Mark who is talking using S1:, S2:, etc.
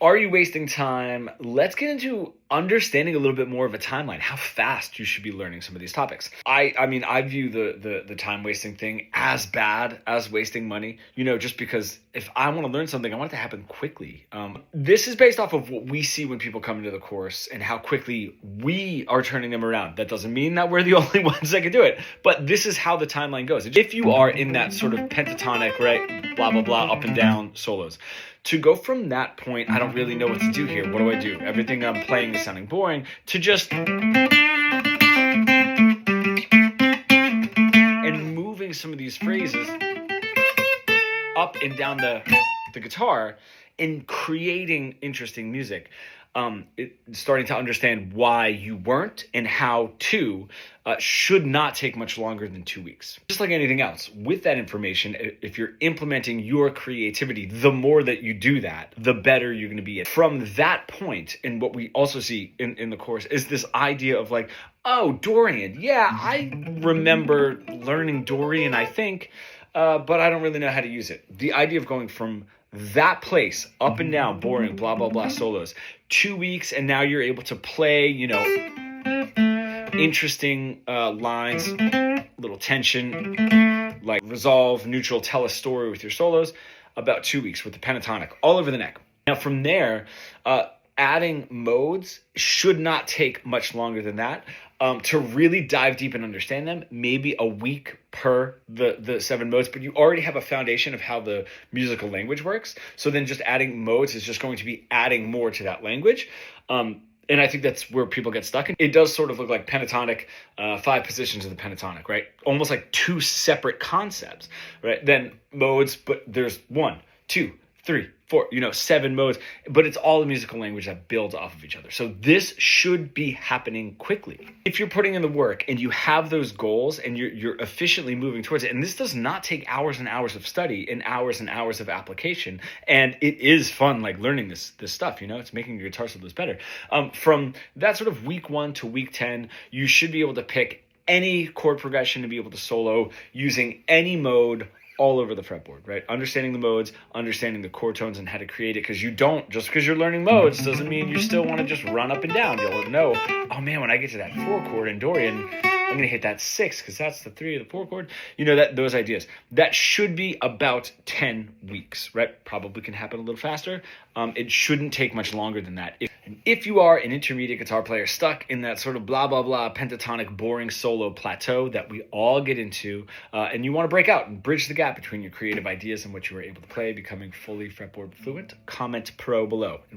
S1: Are you wasting time? Let's get into understanding a little bit more of a timeline, how fast you should be learning some of these topics. I mean, I view the time wasting thing as bad as wasting money, just because if I want to learn something, I want it to happen quickly. This is based off of what we see when people come into the course and how quickly we are turning them around. That doesn't mean that we're the only ones that can do it, but this is how the timeline goes. If you are in that sort of pentatonic, right, blah, blah, blah, up and down solos, to go from that point, I don't really know what to do here. What do I do? Everything I'm playing is sounding boring. To just and moving some of these phrases up and down the guitar and creating interesting music. Starting to understand why you weren't and how to should not take much longer than 2 weeks. Just like anything else, with that information, if you're implementing your creativity, the more that you do that, the better you're going to be. From that point, and what we also see in the course is this idea of like, oh, Dorian. Yeah, I remember learning Dorian, I think, but I don't really know how to use it. The idea of going from that place, up and down, boring, blah, blah, blah, solos, 2 weeks, and now you're able to play, interesting lines, little tension, like resolve, neutral, tell a story with your solos, about 2 weeks with the pentatonic, all over the neck. Now from there, adding modes should not take much longer than that. To really dive deep and understand them, maybe a week per the 7 modes, but you already have a foundation of how the musical language works. So then just adding modes is just going to be adding more to that language. And I think that's where people get stuck. It does sort of look like pentatonic, 5 positions of the pentatonic, right? Almost like 2 separate concepts, right? Then modes, but there's 1, 2, 3, 4, 7 modes, but it's all the musical language that builds off of each other. So this should be happening quickly. If you're putting in the work and you have those goals and you're efficiently moving towards it, and this does not take hours and hours of study and hours of application, and it is fun, like learning this stuff, it's making your guitar solos better. From that sort of week 1 to week 10, you should be able to pick any chord progression to be able to solo using any mode all over the fretboard, right? Understanding the modes, understanding the chord tones and how to create it, because just because you're learning modes doesn't mean you still want to just run up and down. You'll know, oh man, when I get to that 4 chord in Dorian, I'm going to hit that 6 because that's the 3 of the 4 chord. Those ideas. That should be about 10 weeks, right? Probably can happen a little faster. It shouldn't take much longer than that. If you are an intermediate guitar player stuck in that sort of blah, blah, blah, pentatonic, boring solo plateau that we all get into, and you want to break out and bridge the gap between your creative ideas and what you were able to play, becoming fully fretboard fluent, comment pro below.